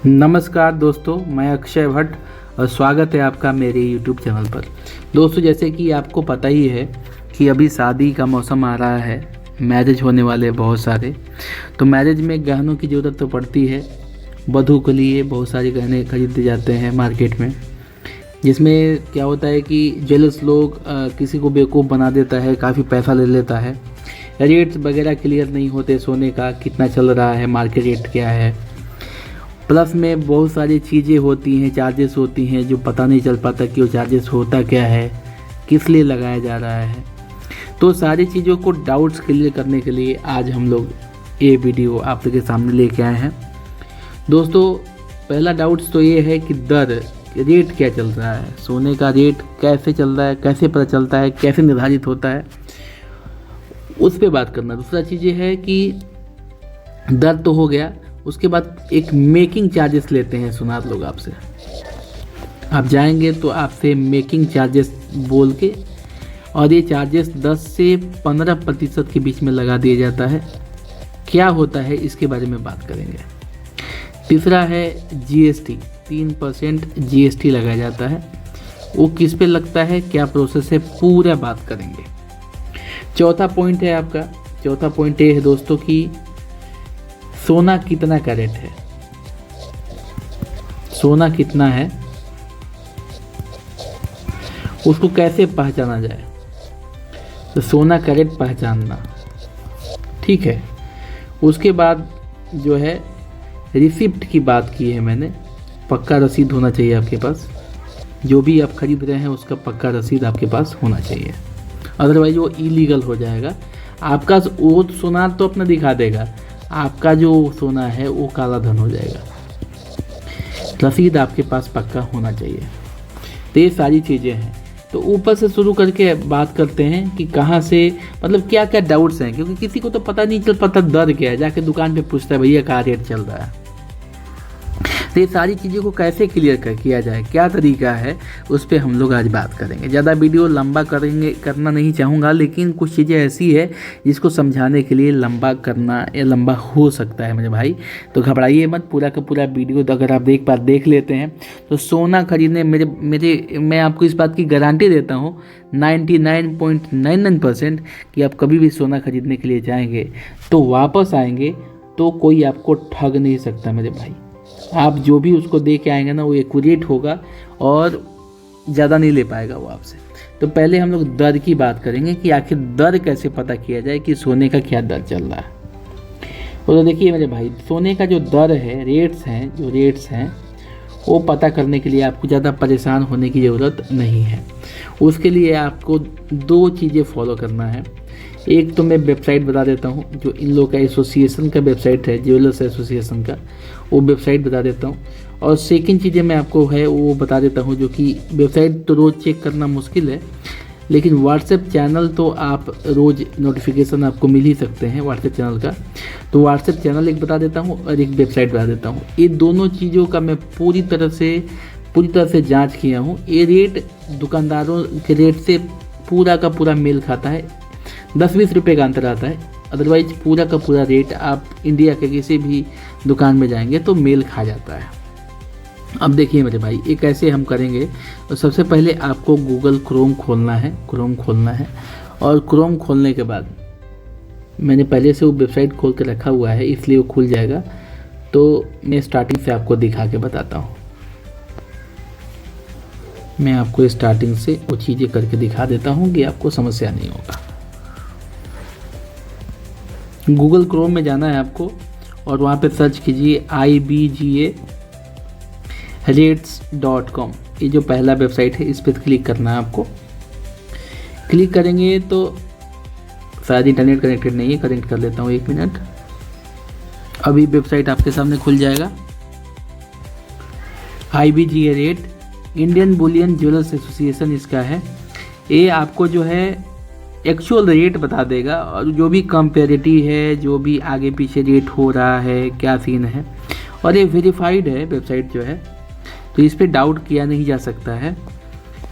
नमस्कार दोस्तों, मैं अक्षय भट्ट और स्वागत है आपका मेरे YouTube चैनल पर। दोस्तों, जैसे कि आपको पता ही है कि अभी शादी का मौसम आ रहा है, मैरिज होने वाले बहुत सारे। तो मैरिज में गहनों की ज़रूरत तो पड़ती है। वधू के लिए बहुत सारे गहने खरीदे जाते हैं मार्केट में, जिसमें क्या होता है कि जेलस लोग किसी को बेवकूफ़ बना देता है, काफ़ी पैसा ले लेता है। रेट्स वगैरह क्लियर नहीं होते, सोने का कितना चल रहा है, मार्केट रेट क्या है। प्लस में बहुत सारी चीज़ें होती हैं, चार्जेस होती हैं, जो पता नहीं चल पाता कि वो चार्जेस होता क्या है, किस लिए लगाया जा रहा है। तो सारी चीज़ों को डाउट्स क्लियर करने के लिए आज हम लोग ये वीडियो आप लोग के सामने लेके आए हैं। दोस्तों, पहला डाउट्स तो ये है कि दर रेट क्या चल रहा है, सोने का रेट कैसे चल रहा है, कैसे पता चलता है, कैसे निर्धारित होता है, उस पर बात करना। दूसरा चीज़ ये है कि दर तो हो गया, उसके बाद एक मेकिंग चार्जेस लेते हैं सुनार लोग आपसे। आप जाएंगे तो आपसे मेकिंग चार्जेस बोल के, और ये चार्जेस 10 से 15% के बीच में लगा दिया जाता है। क्या होता है इसके बारे में बात करेंगे। तीसरा है GST, 3% GST लगाया जाता है। वो किस पे लगता है, क्या प्रोसेस है, पूरा बात करेंगे। चौथा पॉइंट है आपका, चौथा पॉइंट ये है दोस्तों कि सोना कितना कैरेट है, सोना कितना है, उसको कैसे पहचाना जाए। तो सोना कैरेट पहचानना, ठीक है। उसके बाद जो है रिसिप्ट की बात की है मैंने, पक्का रसीद होना चाहिए आपके पास। जो भी आप खरीद रहे हैं उसका पक्का रसीद आपके पास होना चाहिए, अदरवाइज वो इलीगल हो जाएगा। आपका वो सोना तो अपना दिखा देगा, आपका जो सोना है वो काला धन हो जाएगा। रसीद आपके पास पक्का होना चाहिए। तो ये सारी चीज़ें हैं। तो ऊपर से शुरू करके बात करते हैं कि कहाँ से, मतलब क्या क्या डाउट्स हैं, क्योंकि किसी को तो पता नहीं चल पाता दर क्या है। जाके दुकान पे पूछता है भैया क्या रेट चल रहा है। तो ये सारी चीज़ों को कैसे क्लियर किया जाए, क्या तरीका है, उस पर हम लोग आज बात करेंगे। ज़्यादा वीडियो लंबा करना नहीं चाहूँगा, लेकिन कुछ चीज़ें ऐसी है जिसको समझाने के लिए लंबा करना या लंबा हो सकता है मेरे भाई। तो घबराइए मत, पूरा का पूरा वीडियो अगर आप देख लेते हैं तो सोना खरीदने मैं आपको इस बात की गारंटी देता हूँ 99.99% कि आप कभी भी सोना खरीदने के लिए जाएंगे तो वापस आएंगे तो कोई आपको ठग नहीं सकता मेरे भाई। आप जो भी उसको दे के आएंगे ना, वो एक्यूरेट होगा और ज़्यादा नहीं ले पाएगा वो आपसे। तो पहले हम लोग दर की बात करेंगे कि आखिर दर कैसे पता किया जाए कि सोने का क्या दर चल रहा है। तो देखिए मेरे भाई, सोने का जो दर है, रेट्स हैं वो पता करने के लिए आपको ज़्यादा परेशान होने की ज़रूरत नहीं है। उसके लिए आपको दो चीज़ें फॉलो करना है। एक तो मैं वेबसाइट बता देता हूँ, जो इन लोग का एसोसिएशन का वेबसाइट है, ज्वेलर्स एसोसिएशन का, वो वेबसाइट बता देता हूँ। और सेकंड चीज़ें मैं आपको है वो बता देता हूँ, जो कि वेबसाइट तो रोज़ चेक करना मुश्किल है, लेकिन व्हाट्सएप चैनल तो आप रोज़ नोटिफिकेशन आपको मिल ही सकते हैं व्हाट्सएप चैनल का। तो व्हाट्सएप चैनल एक बता देता हूँ और एक वेबसाइट बता देता हूँ। ये दोनों चीज़ों का मैं पूरी तरह से जाँच किया हूँ। ये रेट दुकानदारों के रेट से पूरा का पूरा मेल खाता है। 10-20 रुपये का अंतर आता है, अदरवाइज पूरा का पूरा रेट आप इंडिया के किसी भी दुकान में जाएंगे तो मेल खा जाता है। अब देखिए मेरे भाई, ये कैसे हम करेंगे। तो सबसे पहले आपको गूगल क्रोम खोलना है, और क्रोम खोलने के बाद मैंने पहले से वो वेबसाइट खोल के रखा हुआ है, इसलिए वो खुल जाएगा। तो मैं स्टार्टिंग से आपको दिखा के बताता हूँ। मैं आपको स्टार्टिंग से वो चीज़ें करके दिखा देता हूँ कि आपको समस्या नहीं होगा। गूगल क्रोम में जाना है आपको और वहाँ पे सर्च कीजिए IBGA-rates.com। ये जो पहला वेबसाइट है इस पर क्लिक करना है आपको। क्लिक करेंगे तो शायद इंटरनेट कनेक्टेड नहीं है, कनेक्ट कर लेता हूँ, 1 मिनट। अभी वेबसाइट आपके सामने खुल जाएगा। IBGA rate, Indian Boolean jewellers association इसका है। ये आपको जो है एक्चुअल रेट बता देगा, और जो भी कंपेरेटिव है, जो भी आगे पीछे रेट हो रहा है, क्या सीन है। और ये वेरीफाइड है वेबसाइट जो है, तो इस पर डाउट किया नहीं जा सकता है।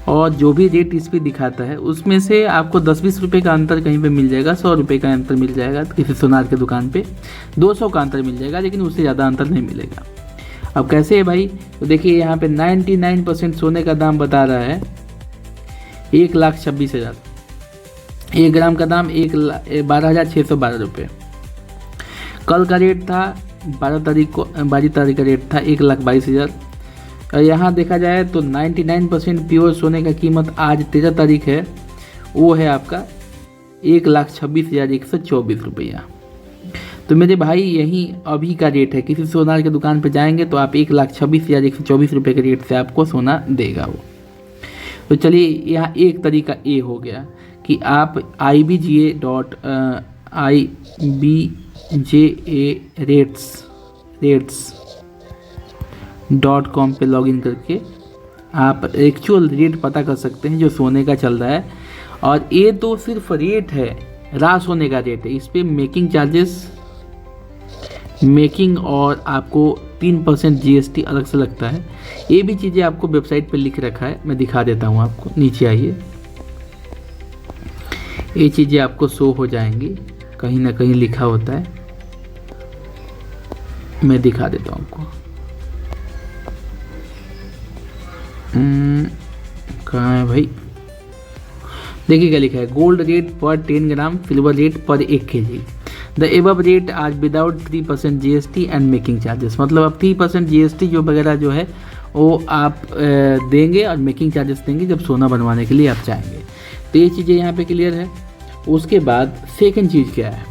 और जो भी रेट इस पर दिखाता है उसमें से आपको 10-20 रुपये का अंतर कहीं पे मिल जाएगा, 100 रुपये का अंतर मिल जाएगा किसी सोनार के दुकान पे, 200 का अंतर मिल जाएगा, लेकिन उससे ज़्यादा अंतर नहीं मिलेगा। अब कैसे है भाई, तो देखिए यहाँ पे 99% सोने का दाम बता रहा है 1,26,000। 1 ग्राम का दाम 12,612 रुपये। कल का रेट था 12 तारीख का रेट था 1,22,000। और यहाँ देखा जाए तो 99% प्योर सोने का कीमत आज 13 तारीख है, वो है आपका 1,26,124 रुपया। तो मेरे भाई यही अभी का रेट है। किसी सोनार की दुकान पर जाएंगे तो आप 1,26,124 रुपये के रेट से आपको सोना देगा वो। तो चलिए यहाँ एक तरीका ये हो गया कि आप ibja.rates.com पे लॉगिन करके आप एक्चुअल रेट पता कर सकते हैं जो सोने का चल रहा है। और ये तो सिर्फ रेट है, रा सोने का रेट है। इस पर मेकिंग चार्जेस, मेकिंग और आपको 3% GST अलग से लगता है। ये भी चीज़ें आपको वेबसाइट पे लिख रखा है, मैं दिखा देता हूँ आपको। नीचे आइए, ये चीज़ें आपको शो हो जाएंगी, कहीं ना कहीं लिखा होता है, मैं दिखा देता हूँ आपको। कहाँ है भाई, देखिए क्या लिखा है, गोल्ड रेट पर 10 ग्राम, सिल्वर रेट पर 1 kg। द एबव रेट आज without 3% GST and making charges. मतलब अब 3% GST जो वगैरह जो है वो आप देंगे और मेकिंग चार्जेस देंगे जब सोना बनवाने के लिए आप चाहेंगे। तो ये चीज़ें यहाँ पे क्लियर है। उसके बाद सेकंड चीज़ क्या है,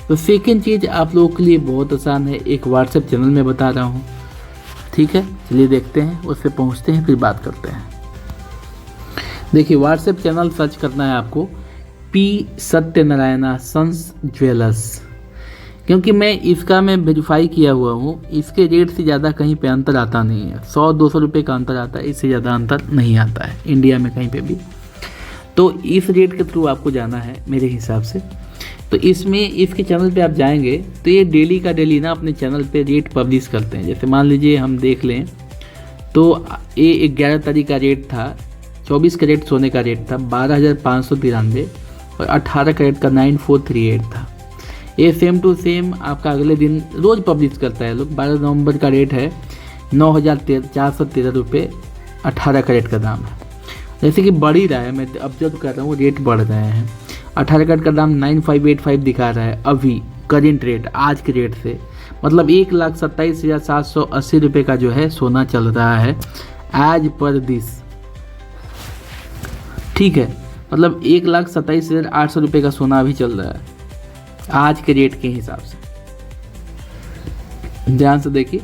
तो सेकंड चीज़ आप लोगों के लिए बहुत आसान है, एक व्हाट्सएप चैनल में बता रहा हूँ। ठीक है, चलिए देखते हैं, उससे पहुँचते हैं, फिर बात करते हैं। देखिए व्हाट्सएप चैनल सर्च करना है आपको, P सत्यनारायणा सन्स ज्वेलर्स। क्योंकि मैं वेरीफाई किया हुआ हूँ, इसके रेट से ज़्यादा कहीं पे अंतर आता नहीं है। 100-200 रुपये का अंतर आता है, इससे ज़्यादा अंतर नहीं आता है इंडिया में कहीं पे भी। तो इस रेट के थ्रू आपको जाना है मेरे हिसाब से। तो इसमें इसके चैनल पे आप जाएंगे तो ये डेली का डेली ना अपने चैनल पे रेट पब्लिश करते हैं। जैसे मान लीजिए हम देख लें तो ये 11 तारीख का रेट था, 24 कैरेट सोने का रेट था 12,593 और 18 कैरेट का 9,438 था। ये सेम टू सेम आपका अगले दिन रोज़ पब्लिश करता है लोग। 12 नवंबर का रेट है 9,413 रुपये, 18 कैरेट का दाम है। जैसे कि बढ़ ही रहा है, मैं ऑब्जर्व कर रहा हूँ रेट बढ़ रहे हैं। 18 कैरेट का दाम 9,585 दिखा रहा है अभी करेंट रेट, आज के रेट से। मतलब 1,27,780 रुपये का जो है सोना चल रहा है एज पर दिस। ठीक है, मतलब 1,27,800 रुपये का सोना अभी चल रहा है आज के रेट के हिसाब से। ध्यान से देखिए,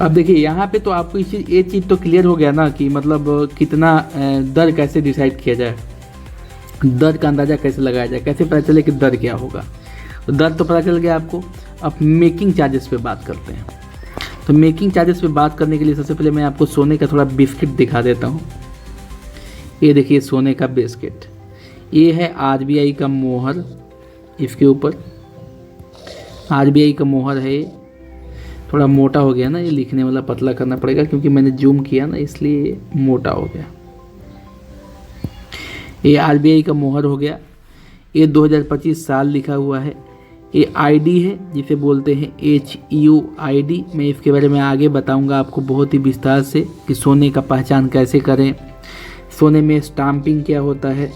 अब देखिए यहाँ पे तो आपको ये चीज़ तो क्लियर हो गया ना कि मतलब कितना दर कैसे डिसाइड किया जाए, दर का अंदाज़ा कैसे लगाया जाए, कैसे पता चले कि दर क्या होगा। तो दर तो पता चल गया आपको। अब मेकिंग चार्जेस पे बात करते हैं। तो मेकिंग चार्जेस पे बात करने के लिए सबसे पहले मैं आपको सोने का थोड़ा बिस्किट दिखा देता हूँ। ये देखिए सोने का बिस्किट, ये है RBI का मोहर, इसके ऊपर RBI का मोहर है। ये थोड़ा मोटा हो गया ना, ये लिखने वाला पतला करना पड़ेगा क्योंकि मैंने जूम किया ना, इसलिए ये मोटा हो गया। ये RBI का मोहर हो गया। ये 2025 साल लिखा हुआ है। ये ID है जिसे बोलते हैं HUID। मैं इसके बारे में आगे बताऊंगा आपको बहुत ही विस्तार से कि सोने का पहचान कैसे करें, सोने में स्टाम्पिंग क्या होता है।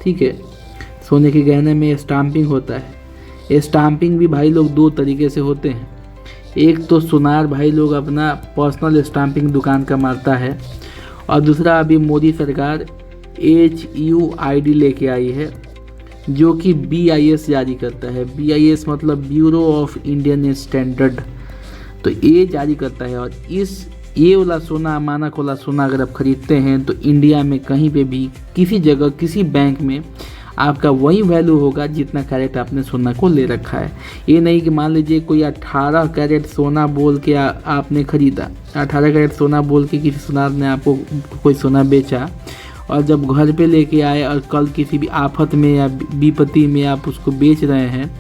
ठीक है, सोने के गहने में स्टाम्पिंग होता है। ये स्टाम्पिंग भी भाई लोग 2 तरीके से होते हैं। एक तो सुनार भाई लोग अपना पर्सनल स्टाम्पिंग दुकान का मारता है, और दूसरा अभी मोदी सरकार HUID लेके आई है जो कि BIS जारी करता है। BIS मतलब ब्यूरो ऑफ इंडियन स्टैंडर्ड, तो ये जारी करता है। और ये वाला सोना, मानक वाला सोना अगर आप ख़रीदते हैं तो इंडिया में कहीं पे भी किसी जगह किसी बैंक में आपका वही वैल्यू होगा जितना कैरेट आपने सोना को ले रखा है। ये नहीं कि मान लीजिए कोई 18 कैरेट सोना बोल के आपने ख़रीदा, 18 कैरेट सोना बोल के किसी सुनार ने आपको कोई सोना बेचा, और जब घर पे लेके आए और कल किसी भी आफत में या विपत्ति में आप उसको बेच रहे हैं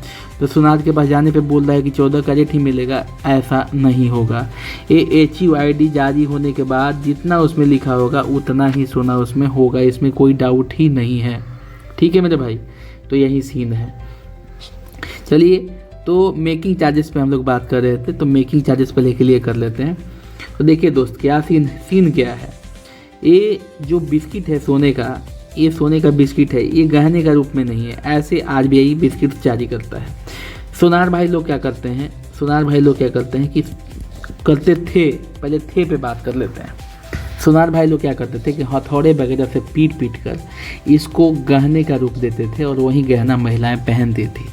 तो सुनार के पास जाने पे बोल रहा है कि 14 कैरेट ही मिलेगा। ऐसा नहीं होगा। ये HUID जारी होने के बाद जितना उसमें लिखा होगा उतना ही सोना उसमें होगा, इसमें कोई डाउट ही नहीं है। ठीक है मेरे भाई, तो यही सीन है। चलिए तो मेकिंग चार्जेस पे हम लोग बात कर रहे थे, तो मेकिंग चार्जेस पहले के लिए कर लेते हैं। तो देखिए दोस्त, क्या सीन क्या है। ये जो बिस्किट है सोने का, ये सोने का बिस्किट है, ये गहने का रूप में नहीं है। ऐसे आरबीआई बिस्किट जारी करता है। सोनार भाई लोग क्या करते हैं कि करते थे, पहले थे पे बात कर लेते हैं। सोनार भाई लोग क्या करते थे कि हथौड़े वगैरह से पीट कर इसको गहने का रूप देते थे और वही गहना महिलाएं पहनती थी,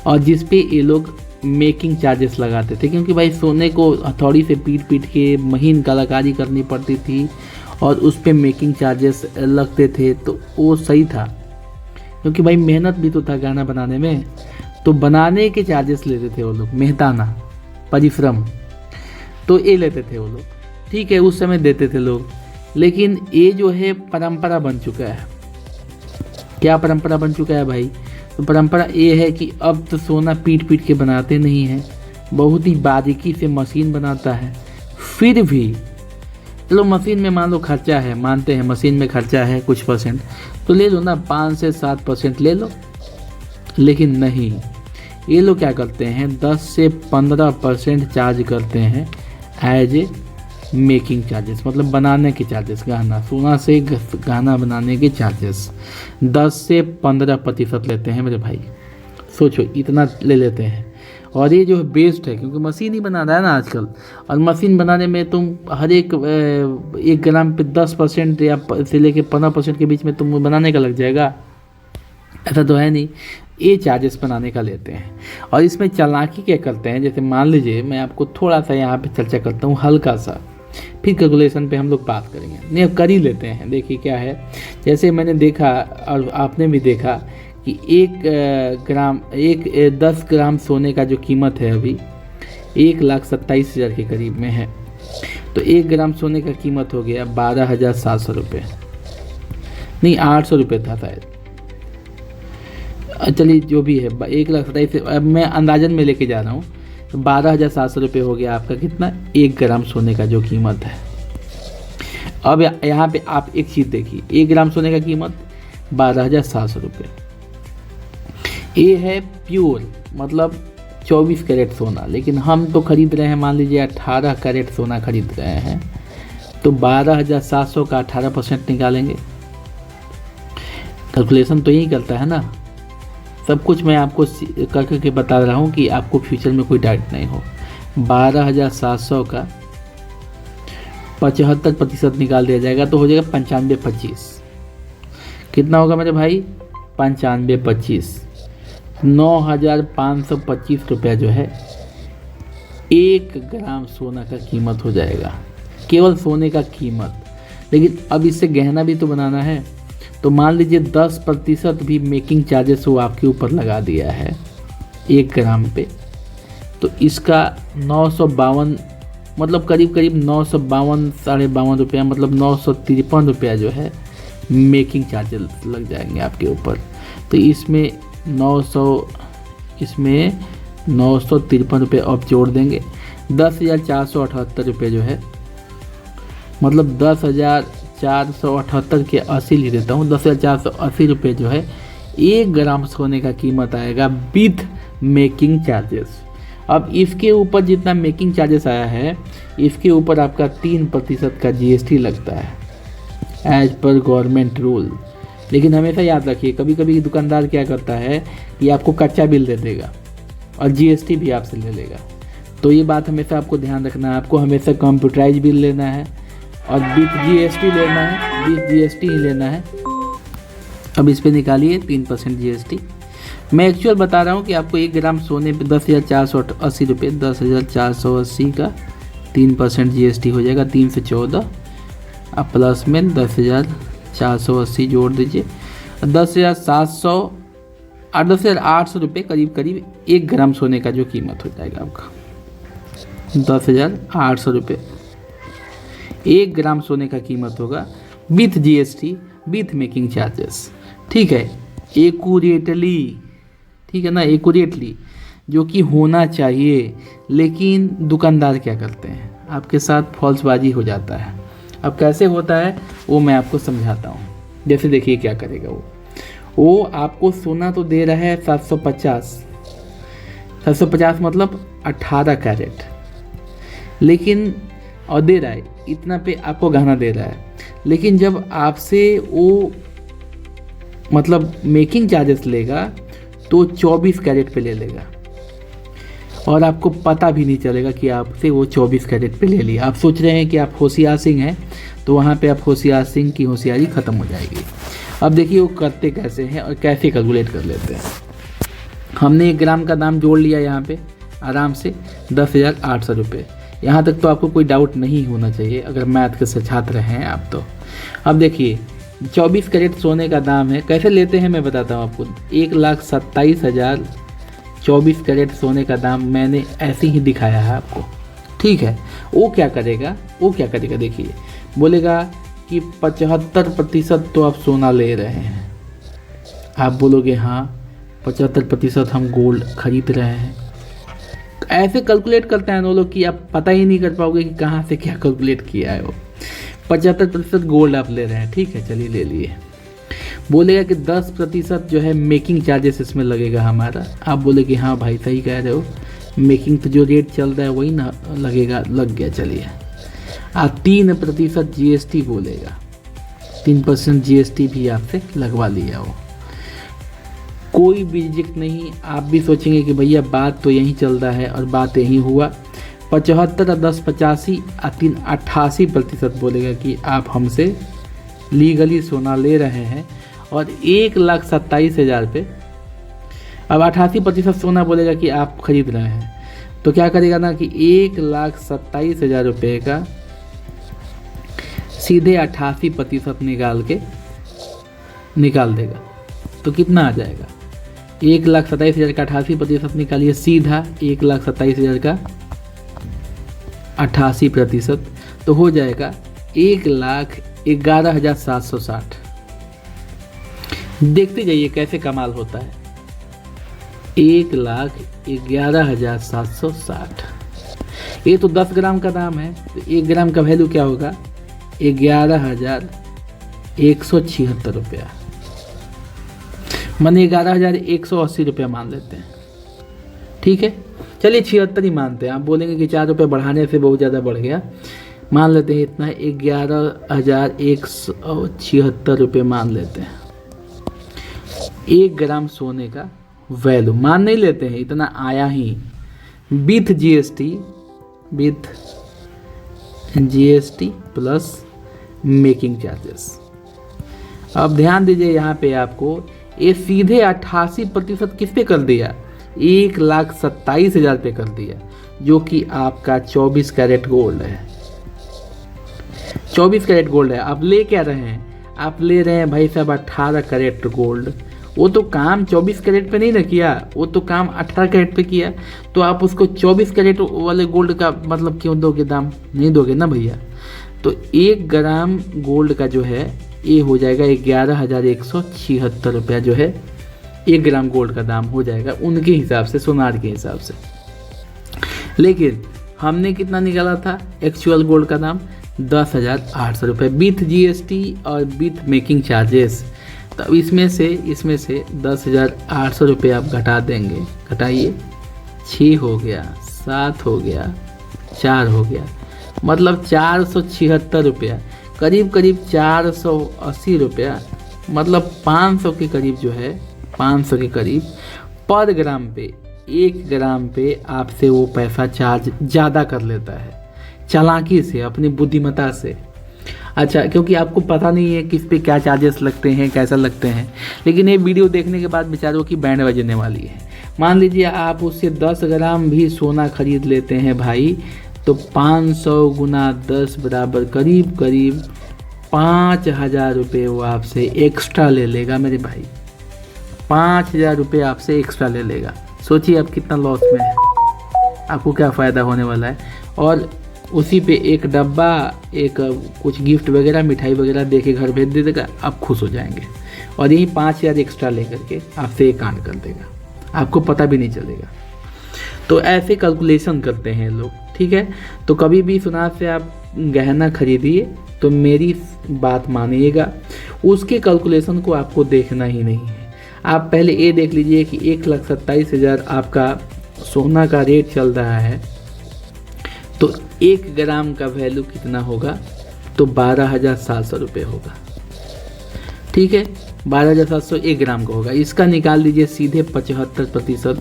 और जिस पे ये लोग मेकिंग चार्जेस लगाते थे, क्योंकि भाई सोने को हथौड़ी से पीट के महीन कलाकारी करनी पड़ती थी और उस पे मेकिंग चार्जेस लगते थे। तो वो सही था, क्योंकि भाई मेहनत भी तो था गहना बनाने में, तो बनाने के चार्जेस लेते थे वो लोग, मेहनताना परिश्रम, तो ये लेते थे वो लोग। ठीक है, उस समय देते थे लोग, लेकिन ये जो है परंपरा बन चुका है। क्या परंपरा बन चुका है भाई? तो परंपरा ये है कि अब तो सोना पीट के बनाते नहीं हैं, बहुत ही बारीकी से मशीन बनाता है। फिर भी चलो मशीन में मान लो खर्चा है, मानते हैं मशीन में खर्चा है कुछ परसेंट, तो ले लो ना 5 से 7% ले लो। लेकिन नहीं, ये लोग क्या करते हैं 10 से 15% चार्ज करते हैं एज ए मेकिंग चार्जेस, मतलब बनाने के चार्जेस, गहना सोना से गहना बनाने के चार्जेस 10 से 15% लेते हैं मेरे भाई। सोचो इतना ले लेते हैं, और ये जो है बेस्ट है, क्योंकि मशीन ही बना रहा है ना आजकल, और मशीन बनाने में तुम हर एक 1 ग्राम पे 10% या से लेके 15% के बीच में तुम बनाने का लग जाएगा, ऐसा तो है नहीं। ये चार्जेस बनाने का लेते हैं, और इसमें चालाकी क्या करते हैं, जैसे मान लीजिए मैं आपको थोड़ा सा यहाँ पे चर्चा करता हूँ हल्का सा, फिर कैलकुलेशन पे हम लोग बात करेंगे। नहीं, कर ही लेते हैं। देखिए क्या है, जैसे मैंने देखा और आपने भी देखा कि 10 ग्राम सोने का जो कीमत है अभी 1,27,000 के करीब में है। तो 1 ग्राम सोने का कीमत हो गया 12,700 रुपये, नहीं 800 रुपये था शायद, चलिए जो भी है 1,27,000, अब मैं अंदाजन में लेके जा रहा हूँ, तो 12,700 रुपये हो गया आपका कितना, 1 ग्राम सोने का जो कीमत है। अब यहाँ पे आप एक चीज़ देखिए, 1 ग्राम सोने का कीमत 12,700 रुपये, ये है प्योर, मतलब 24 कैरेट सोना। लेकिन हम तो खरीद रहे हैं, मान लीजिए 18 कैरेट सोना खरीद रहे हैं, तो 12,700 का 18% निकालेंगे। कैलकुलेशन तो यही करता है ना, सब कुछ मैं आपको करके बता रहा हूँ कि आपको फ्यूचर में कोई डाउट नहीं हो। 12,700 का 75% निकाल दिया जाएगा तो हो जाएगा 95-25। कितना होगा मेरे भाई? 95-25, 9,525 रुपया जो है 1 ग्राम सोना का कीमत हो जाएगा, केवल सोने का कीमत। लेकिन अब इससे गहना भी तो बनाना है, तो मान लीजिए 10% भी मेकिंग चार्जेस वो आपके ऊपर लगा दिया है 1 ग्राम पे, तो इसका 952, मतलब करीब 952 साढ़े 52 रुपया, मतलब 953 रुपया जो है मेकिंग चार्जेस लग जाएंगे आपके ऊपर। तो इसमें 953 रुपये आप जोड़ देंगे, 10,478 रुपये जो है, मतलब 10,478 के 80 ले देता हूँ, 10,480 रुपये जो है 1 ग्राम सोने का कीमत आएगा विथ मेकिंग चार्जेस। अब इसके ऊपर जितना मेकिंग चार्जेस आया है, इसके ऊपर आपका 3% का GST लगता है एज पर गवर्नमेंट रूल। लेकिन हमेशा याद रखिए, कभी कभी दुकानदार क्या करता है कि आपको कच्चा बिल दे देगा और GST भी आपसे ले लेगा। तो ये बात हमेशा आपको ध्यान रखना है, आपको हमेशा कंप्यूटराइज बिल लेना है और विथ GST लेना है, विथ GST ही लेना है। अब इस पर निकालिए 3% GST। मैं एक्चुअल बता रहा हूँ कि आपको 1 ग्राम सोने पे 10,480 रुपये, 10,480 का 3% GST हो जाएगा, 3 से 14, अब प्लस में 10,480 जोड़ दीजिए, 10,700 और 10,800 रुपये करीब 1 ग्राम सोने का जो कीमत हो जाएगा आपका 10,800 रुपये 1 ग्राम सोने का कीमत होगा with GST, with making charges. ठीक है, एक्यूरेटली, ठीक है ना, एक्यूरेटली जो कि होना चाहिए। लेकिन दुकानदार क्या करते हैं, आपके साथ फॉल्सबाजी हो जाता है। अब कैसे होता है वो मैं आपको समझाता हूँ। जैसे देखिए क्या करेगा वो आपको सोना तो दे रहा है 750, 750 मतलब 18 कैरेट, लेकिन और दे रहा है इतना पे आपको गहना दे रहा है, लेकिन जब आपसे वो मतलब मेकिंग चार्जेस लेगा तो 24 कैरेट पे ले लेगा और आपको पता भी नहीं चलेगा कि आपसे वो 24 कैरेट पे ले लिया। आप सोच रहे हैं कि आप होशियार सिंह हैं, तो वहाँ पे आप होशियार सिंह की होशियारी ख़त्म हो जाएगी। अब देखिए वो करते कैसे हैं और कैसे कैलकुलेट कर लेते हैं। हमने 1 ग्राम का दाम जोड़ लिया यहाँ पे आराम से 10,800 रुपये। यहाँ तक तो आपको कोई डाउट नहीं होना चाहिए अगर मैथ के छात्र हैं आप तो। अब देखिए 24 कैरेट सोने का दाम है, कैसे लेते हैं मैं बताता हूँ आपको। 1,27,000 24 कैरेट सोने का दाम मैंने ऐसे ही दिखाया है आपको, ठीक है। वो क्या करेगा देखिए, बोलेगा कि 75% तो आप सोना ले रहे हैं। आप बोलोगे हाँ 75% हम गोल्ड खरीद रहे हैं। ऐसे कैलकुलेट करते हैं वो लोग कि आप पता ही नहीं कर पाओगे कि कहाँ से क्या कैलकुलेट किया है वो। 75% गोल्ड आप ले रहे हैं, ठीक है, चलिए ले लिए। बोलेगा कि 10% जो है मेकिंग चार्जेस इसमें लगेगा हमारा। आप बोले कि हाँ भाई सही कह रहे हो, मेकिंग तो जो रेट चल रहा है वही ना लगेगा, लग गया चलिए। 3% GST बोलेगा, 3% GST भी आपसे लगवा लिया हो। कोई भी रिजेक्ट नहीं, आप भी सोचेंगे कि भैया बात तो यहीं चल रहा है और बात यहीं हुआ। 75 और 10 85 और 3 88% बोलेगा कि आप हमसे लीगली सोना ले रहे हैं और 1,27,000 पे। अब 88% सोना बोलेगा कि आप खरीद रहे हैं, तो क्या करेगा ना कि 1,27,000 रुपये का सीधे 88% निकाल देगा। तो कितना आ जाएगा, 1,27,000 का 88% निकालिए, सीधा 1,27,000 का 88%, तो हो जाएगा 1,11,760। देखते जाइए कैसे कमाल होता है। 1,11,760। ये तो 10 ग्राम का दाम है, तो 1 ग्राम का वैल्यू क्या होगा, 11,176 रुपया, माने 11,180 रुपया मान लेते हैं, ठीक है। चलिए 76 ही मानते हैं। आप बोलेंगे कि 4 रुपये बढ़ाने से बहुत ज़्यादा बढ़ गया, मान लेते हैं इतना 11,176 रुपये मान लेते हैं। 1 ग्राम सोने का वैल्यू मान नहीं लेते हैं, इतना आया ही with GST plus making charges. अब ध्यान दीजिए यहाँ पे आपको ये सीधे 88% किस पे कर दिया, 1,27,000 पे कर दिया, जो कि आपका 24 कैरेट गोल्ड है। 24 कैरेट गोल्ड है। आप ले क्या रहे हैं, आप ले रहे हैं भाई साहब 18 कैरेट गोल्ड। वो तो काम 24 कैरेट पे नहीं ना किया, वो तो काम 18 कैरेट पे किया, तो आप उसको 24 कैरेट वाले गोल्ड का मतलब क्यों दोगे, दाम नहीं दोगे ना भैया। तो 1 ग्राम गोल्ड का जो है ये हो जाएगा 11,176 रुपया, जो है 1 ग्राम गोल्ड का दाम हो जाएगा उनके हिसाब से, सोनार के हिसाब से। लेकिन हमने कितना निकाला था एक्चुअल गोल्ड का दाम, 10,800 रुपये विथ GST और विथ मेकिंग चार्जेस। तब इसमें से 10,800 रुपये आप घटा देंगे, घटाइए, 6 हो गया, 7 हो गया, 4 हो गया, मतलब 476 रुपया, करीब 480 रुपया, मतलब 500 के करीब जो है, 500 के करीब पर ग्राम पे, 1 ग्राम पे आपसे वो पैसा चार्ज ज़्यादा कर लेता है, चालाकी से, अपनी बुद्धिमत्ता से। अच्छा, क्योंकि आपको पता नहीं है किस पे क्या चार्जेस लगते हैं, कैसा लगते हैं, लेकिन ये वीडियो देखने के बाद बेचारों की बैंड बजने वाली है। मान लीजिए आप उससे 10 ग्राम भी सोना खरीद लेते हैं भाई, तो 500 गुना 10 बराबर करीब 5,000 रुपये वो आपसे एक्स्ट्रा ले लेगा मेरे भाई। 5,000 रुपये आपसे एक्स्ट्रा ले लेगा। सोचिए आप कितना लॉस में है, आपको क्या फ़ायदा होने वाला है। और उसी पे एक डब्बा, एक कुछ गिफ्ट वगैरह, मिठाई वगैरह दे के घर भेज दे देगा, आप खुश हो जाएंगे। और यही 5,000 एक्स्ट्रा लेकर के आपसे एक कांड कर देगा, आपको पता भी नहीं चलेगा। तो ऐसे कैलकुलेशन करते हैं लोग, ठीक है। तो कभी भी सोनार से आप गहना खरीदिए तो मेरी बात मानिएगा, उसके कैलकुलेशन को आपको देखना ही नहीं है। आप पहले ये देख लीजिए कि 1,27,000 आपका सोना का रेट चल रहा है तो 1 ग्राम का वैल्यू कितना होगा, तो 12,700 रुपये होगा। ठीक है, 12,700 1 ग्राम का होगा। इसका निकाल दीजिए सीधे 75%,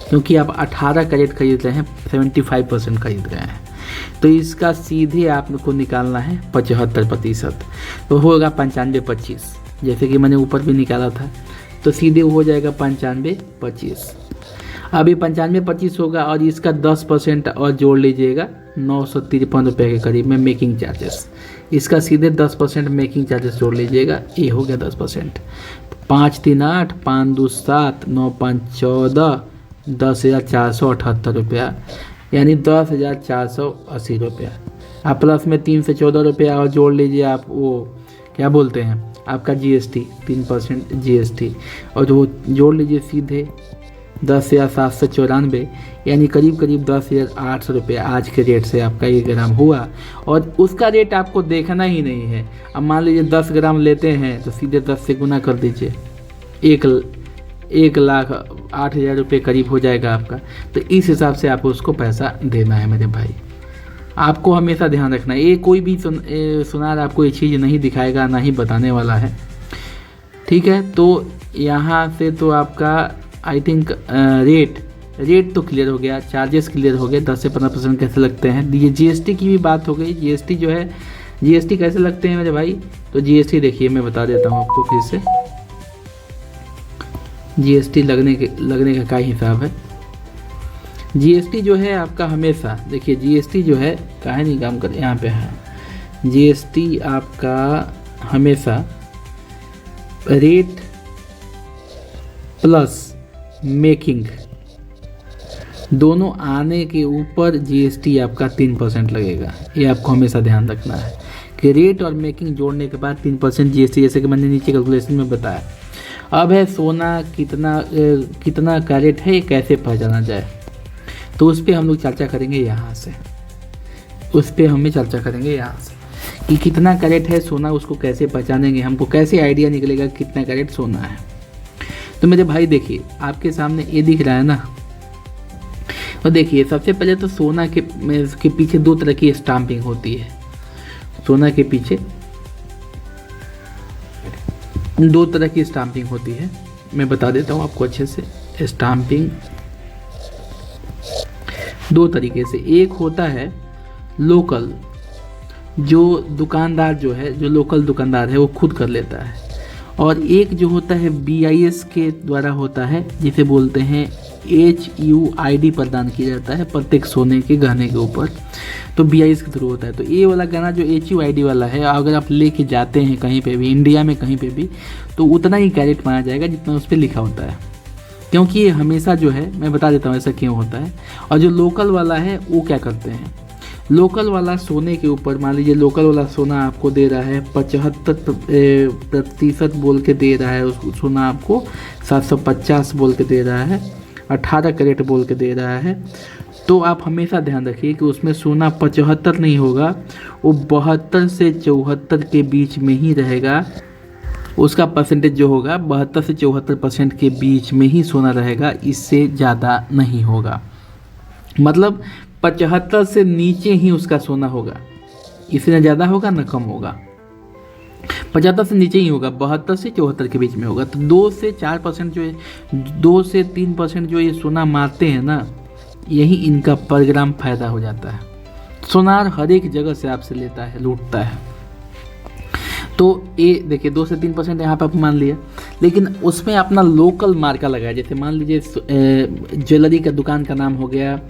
क्योंकि आप 18 कैरेट खरीद रहे हैं, 75% खरीद रहे हैं, तो इसका सीधे आपको निकालना है 75%, तो होगा 95-25, जैसे कि मैंने ऊपर भी निकाला था, तो सीधे हो जाएगा 95-25। अभी 95-25 होगा और इसका 10% और जोड़ लीजिएगा 953 रुपये के करीब में मेकिंग चार्जेस। इसका सीधे 10% मेकिंग चार्जेस जोड़ लीजिएगा, ये हो गया 10%। 5 3 8, 5 2 7, 9 5 14, 10,478 रुपया, यानी 10,480 रुपया। आप प्लस में 3 से 14 रुपया और जोड़ लीजिए, आप वो क्या बोलते हैं आपका GST, 3% GST, और वो जोड़ लीजिए सीधे 10,794, यानी करीब करीब 10,800 रुपये आज के रेट से आपका 1 ग्राम हुआ। और उसका रेट आपको देखना ही नहीं है। अब मान लीजिए 10 ग्राम लेते हैं तो सीधे 10 से गुना कर दीजिए, 1,08,000 रुपये करीब हो जाएगा आपका। तो इस हिसाब से आपको उसको पैसा देना है मेरे भाई। आपको हमेशा ध्यान रखना है, ये कोई भी सुनार आपको ये चीज़ नहीं दिखाएगा, ना ही बताने वाला है। ठीक है, तो यहाँ से तो आपका आई थिंक रेट तो क्लियर हो गया, चार्जेस क्लियर हो गए, 10 से 15% कैसे लगते हैं। ये GST की भी बात हो गई। GST जो है, GST कैसे लगते हैं मेरे भाई, तो GST देखिए मैं बता देता हूँ आपको फिर से। GST लगने का क्या हिसाब है। GST जो है आपका हमेशा देखिए, GST जो है काहे नहीं काम कर, यहाँ पे है GST आपका हमेशा रेट प्लस मेकिंग दोनों आने के ऊपर GST आपका 3% लगेगा। ये आपको हमेशा ध्यान रखना है कि रेट और मेकिंग जोड़ने के बाद 3% GST, जैसे कि मैंने नीचे कैलकुलेशन में बताया। अब है सोना कितना कैरेट है, ये कैसे पहचाना जाए, तो उस पर हम लोग चर्चा करेंगे यहाँ से। यहाँ से कि कितना कैरेट है सोना, उसको कैसे पहचानेंगे, हमको कैसे आइडिया निकलेगा कितना कैरेट सोना है। तो मेरे भाई देखिए, आपके सामने ये दिख रहा है ना, और देखिए सबसे पहले तो सोना के पीछे 2 तरह की स्टाम्पिंग होती है। सोना के पीछे 2 तरह की स्टाम्पिंग होती है, मैं बता देता हूँ आपको अच्छे से। स्टाम्पिंग 2 तरीके से, एक होता है लोकल, जो दुकानदार जो लोकल दुकानदार है वो खुद कर लेता है, और एक जो होता है BIS के द्वारा होता है, जिसे बोलते हैं HUID प्रदान किया जाता है प्रत्येक सोने के गहने के ऊपर, तो BIS के थ्रू होता है। तो ये वाला गहना जो HUID वाला है, अगर आप लेके जाते हैं कहीं पे भी, इंडिया में कहीं पे भी, तो उतना ही कैरेट माना जाएगा जितना उस पर लिखा होता है, क्योंकि ये हमेशा जो है, मैं बता देता हूँ ऐसा क्यों होता है। और जो लोकल वाला है वो क्या करते हैं, लोकल वाला सोने के ऊपर, मान लीजिए लोकल वाला सोना आपको दे रहा है 75% बोल के दे रहा है, उसको सोना आपको 750 बोल के दे रहा है, 18 कैरेट बोल के दे रहा है, तो आप हमेशा ध्यान रखिए कि उसमें सोना 75 नहीं होगा, वो 72 से 74 के बीच में ही रहेगा। उसका परसेंटेज जो होगा 72 से 74% के बीच में ही सोना रहेगा, इससे ज़्यादा नहीं होगा। मतलब 75 से नीचे ही उसका सोना होगा, इससे न ज़्यादा होगा न कम होगा, 75 से नीचे ही होगा, 72 से 74 के बीच में होगा। तो 2 से 4% जो है, 2 से 3% जो ये सोना मारते हैं ना, यही इनका पर ग्राम फायदा हो जाता है। सोनार हर एक जगह से आपसे लेता है, लूटता है। तो ये देखिए 2 से 3% यहाँ पर आप मान लिया, लेकिन उसमें अपना लोकल मार्का लगाया। जैसे मान लीजिए ज्वेलरी का दुकान का नाम हो गया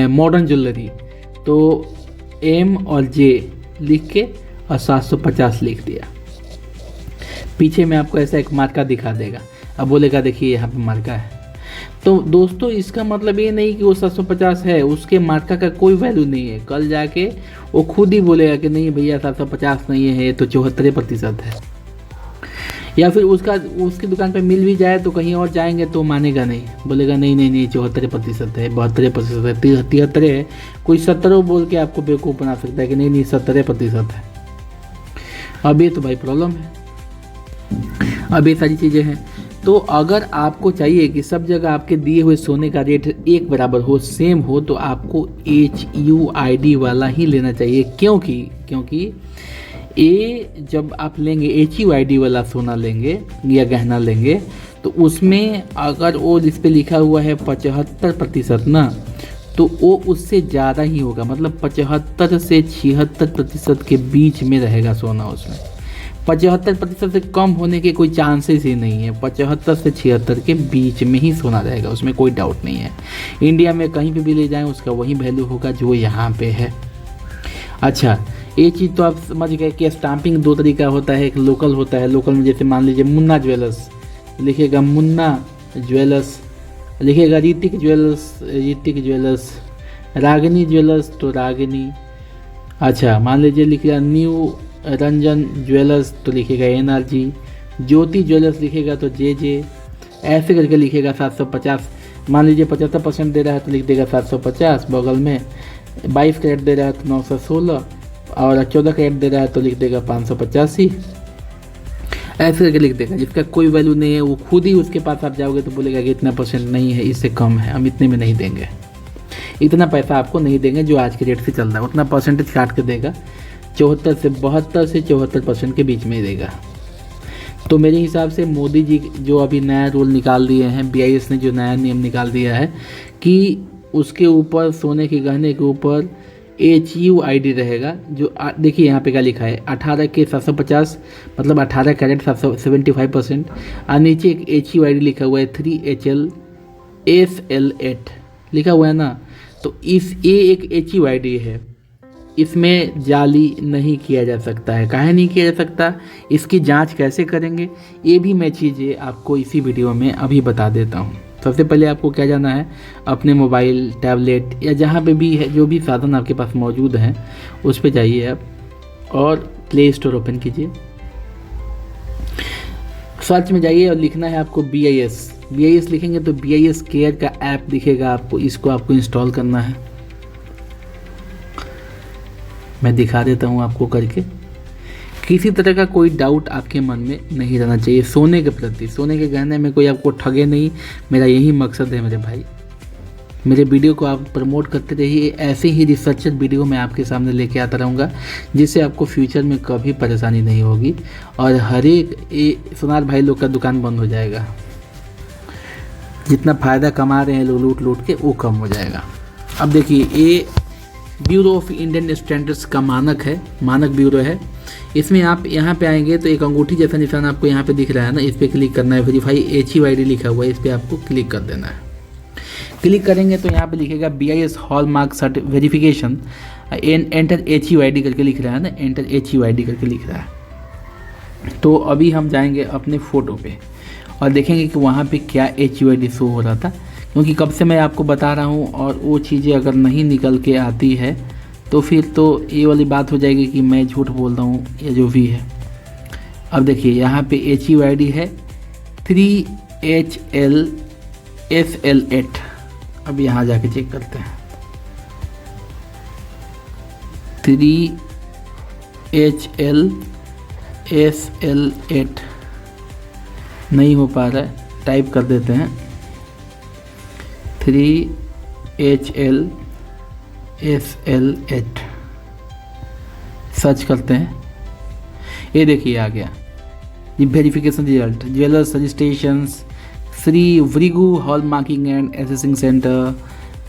मॉडर्न ज्वेलरी, तो M और J लिख के और 750 लिख दिया, पीछे में आपको ऐसा एक मार्का दिखा देगा। अब बोलेगा देखिए यहाँ पे मार्का है, तो दोस्तों इसका मतलब ये नहीं कि वो 750 है, उसके मार्का का कोई वैल्यू नहीं है। कल जाके वो खुद ही बोलेगा कि नहीं भैया 750 नहीं है, ये तो 74% है। या फिर उसकी दुकान पे मिल भी जाए तो कहीं और जाएंगे तो मानेगा नहीं, बोलेगा नहीं 74% है, 72% है, 73 है, कोई 70 बोल के आपको बेवकूफ़ बना सकता है कि नहीं 70% है। अब ये तो भाई प्रॉब्लम है। अब ये सारी चीज़ें हैं। तो अगर आपको चाहिए कि सब जगह आपके दिए हुए सोने का रेट एक बराबर हो, सेम हो, तो आपको HUID वाला ही लेना चाहिए। क्योंकि ये जब आप लेंगे HUID वाला सोना लेंगे या गहना लेंगे, तो उसमें अगर वो जिस पे लिखा हुआ है 75% ना, तो वो उससे ज़्यादा ही होगा, मतलब 75 से 76% के बीच में रहेगा सोना उसमें। 75% से कम होने के कोई चांसेस ही नहीं है। 75 से 76 के बीच में ही सोना रहेगा, उसमें कोई डाउट नहीं है। इंडिया में कहीं पे भी ले जाएं उसका वही वैल्यू होगा जो यहाँ पे है। अच्छा, ये चीज़ तो आप समझ गए कि स्टाम्पिंग दो तरीका होता है, एक लोकल होता है। लोकल में जैसे मान लीजिए मुन्ना ज्वेलर्स लिखेगा, मुन्ना ज्वेलर्स लिखेगा, ऋतिक ज्वेलर्स, रागिनी ज्वेलर्स तो रागिनी। अच्छा, मान लीजिए लिखेगा न्यू रंजन ज्वेलर्स तो लिखेगा NRG, ज्योति ज्वेलर्स लिखेगा तो JJ, ऐसे करके लिखेगा 750। मान लीजिए 75% दे रहा है तो लिख देगा 750, बगल में 22 कैरेट दे रहा है तो 916, और 14 कैरेट दे रहा है तो लिख देगा 585, ऐसे करके लिख देगा। जिसका कोई वैल्यू नहीं है वो खुद ही उसके पास आप जाओगे तो बोलेगा कि इतना परसेंट नहीं है, इससे कम है, हम इतने में नहीं देंगे, इतना पैसा आपको नहीं देंगे जो आज के रेट से चल रहा है, उतना परसेंटेज काट के देगा। 72 से 74% के बीच में ही देगा। तो मेरे हिसाब से मोदी जी जो अभी नया रूल निकाल दिए हैं, BIS ने जो नया नियम निकाल दिया है कि उसके ऊपर सोने के गहने के ऊपर HUID रहेगा। जो देखिए यहाँ पे क्या लिखा है, 18 के 750, मतलब 18 कैरेट 75%, और नीचे एक HUID लिखा हुआ है 3HL SL8 लिखा हुआ है ना। तो ये एक HUID है, इसमें जाली नहीं किया जा सकता है। काहे नहीं किया जा सकता, इसकी जांच कैसे करेंगे, ये भी मैं चीज़ें आपको इसी वीडियो में अभी बता देता हूँ। सबसे पहले आपको क्या जाना है, अपने मोबाइल, टैबलेट या जहाँ पे भी है, जो भी साधन आपके पास मौजूद हैं उस पर जाइए आप और प्ले स्टोर ओपन कीजिए। सर्च में जाइए और लिखना है आपको BIS लिखेंगे तो BIS केयर का ऐप दिखेगा आपको, इसको आपको इंस्टॉल करना है। मैं दिखा देता हूँ आपको करके। किसी तरह का कोई डाउट आपके मन में नहीं रहना चाहिए सोने के प्रति, सोने के गहने में कोई आपको ठगे नहीं, मेरा यही मकसद है मेरे भाई। मेरे वीडियो को आप प्रमोट करते रहिए, ऐसे ही रिसर्चर वीडियो मैं आपके सामने लेके आता रहूँगा, जिससे आपको फ्यूचर में कभी परेशानी नहीं होगी और हर एक सुनार भाई लोग का दुकान बंद हो जाएगा। जितना फ़ायदा कमा रहे हैं लोग लूट के, वो कम हो जाएगा। अब देखिए, ये ब्यूरो ऑफ इंडियन स्टैंडर्ड्स का मानक ब्यूरो है। इसमें आप यहाँ पे आएंगे तो एक अंगूठी जैसा निशान आपको यहाँ पे दिख रहा है ना, इस पर क्लिक करना है। वेरीफाई HUID लिखा हुआ है, इस पर आपको क्लिक कर देना है। क्लिक करेंगे तो यहाँ पे लिखेगा BIS hallmark cert verification, enter HUID करके लिख रहा है ना, एंटर HUID करके लिख रहा है। तो अभी हम जाएंगे अपने फ़ोटो पे और देखेंगे कि वहाँ पे क्या HUID शो हो रहा था, क्योंकि कब से मैं आपको बता रहा हूँ और वो चीज़ें अगर नहीं निकल के आती है तो फिर तो ये वाली बात हो जाएगी कि मैं झूठ बोल रहा हूँ या जो भी है। अब देखिए यहाँ पे HUID है 3HL SL8। अब यहाँ जाके चेक करते हैं, 3HL SL8 नहीं हो पा रहा है, टाइप कर देते हैं 3HL SL8, सर्च करते हैं। ये देखिए आ गया, ये verification result, jewellers registrations Shri Bhrigu hallmarking and assessing centre.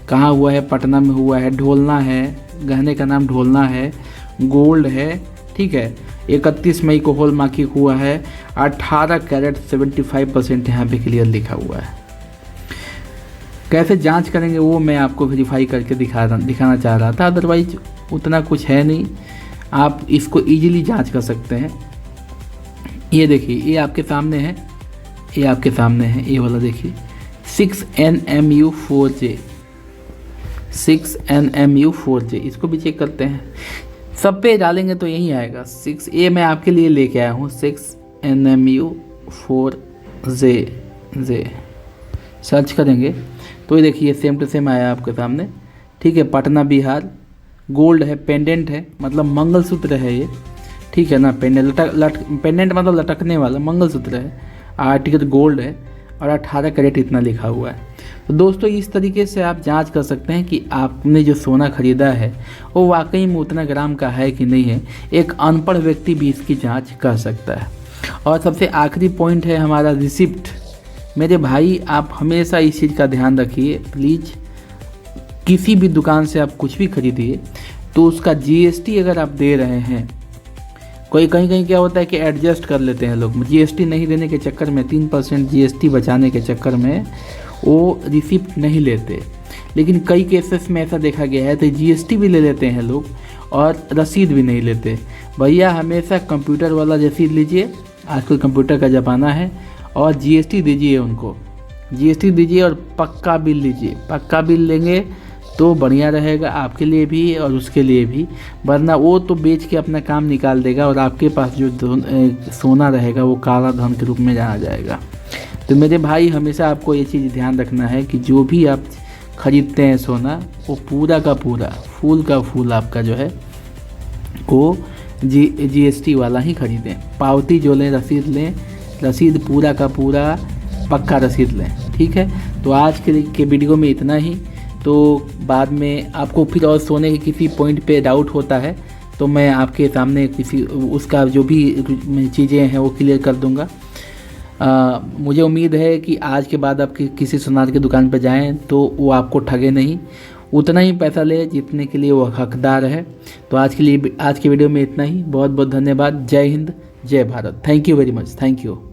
कहाँ हुआ है, पटना में हुआ है, ढोलना है, गहने का नाम ढोलना है, गोल्ड है, ठीक है। 31 मई को हॉल मार्किंग हुआ है, 18 कैरेट 75% यहाँ पे क्लियर लिखा हुआ है। कैसे जांच करेंगे वो मैं आपको वेरीफाई करके दिखाना चाह रहा था, अदरवाइज उतना कुछ है नहीं, आप इसको इजीली जांच कर सकते हैं। ये देखिए, ये आपके सामने है, ये आपके सामने है, ये वाला देखिए 6NMU4J, 6NMU4J, इसको भी चेक करते हैं। सब पे डालेंगे तो यही आएगा 6, ये मैं आपके लिए लेके आया हूँ 6NMU4J। सर्च करेंगे तो ये देखिए सेम टू सेम आया आपके सामने, ठीक है। पटना बिहार, गोल्ड है, पेंडेंट है, मतलब मंगलसूत्र है ये, ठीक है ना। पेंडेंट मतलब लटकने वाला मंगलसूत्र है, आर्टिकल गोल्ड है और 18 कैरेट इतना लिखा हुआ है। तो दोस्तों इस तरीके से आप जांच कर सकते हैं कि आपने जो सोना खरीदा है वो वाकई में उतना ग्राम का है कि नहीं है। एक अनपढ़ व्यक्ति भी इसकी जांच कर सकता है। और सबसे आखिरी पॉइंट है हमारा रिसिप्ट। मेरे भाई आप हमेशा इस चीज़ का ध्यान रखिए प्लीज़, किसी भी दुकान से आप कुछ भी खरीदिए तो उसका जीएसटी अगर आप दे रहे हैं, कोई कहीं कहीं क्या होता है कि एडजस्ट कर लेते हैं लोग, जीएसटी नहीं देने के चक्कर में 3% जीएसटी बचाने के चक्कर में वो रिसिप्ट नहीं लेते। लेकिन कई केसेस में ऐसा देखा गया है तो जीएसटी भी ले लेते हैं लोग और रसीद भी नहीं लेते। भैया हमेशा कंप्यूटर वाला रसीद लीजिए, आजकल कंप्यूटर का ज़माना है, और जीएसटी दीजिए उनको, जीएसटी दीजिए और पक्का बिल लीजिए। पक्का बिल लेंगे तो बढ़िया रहेगा आपके लिए भी और उसके लिए भी, वरना वो तो बेच के अपना काम निकाल देगा और आपके पास जो सोना रहेगा वो काला धन के रूप में जाना जाएगा। तो मेरे भाई हमेशा आपको ये चीज़ ध्यान रखना है कि जो भी आप ख़रीदते हैं सोना वो पूरा का पूरा फूल का फूल आपका जो है वो जीएसटी वाला ही खरीदें। पावती जो लें, रसीद लें, रसीद पूरा का पूरा पक्का रसीद लें। ठीक है, तो आज के वीडियो में इतना ही। तो बाद में आपको फिर और सोने के किसी पॉइंट पे डाउट होता है तो मैं आपके सामने किसी उसका जो भी चीज़ें हैं वो क्लियर कर दूंगा। मुझे उम्मीद है कि आज के बाद आप किसी सुनार की दुकान पर जाएं तो वो आपको ठगे नहीं, उतना ही पैसा ले जितने के लिए वो हकदार है। तो आज के वीडियो में इतना ही। बहुत बहुत धन्यवाद। जय हिंद, जय Bharat. Thank you very much. Thank you.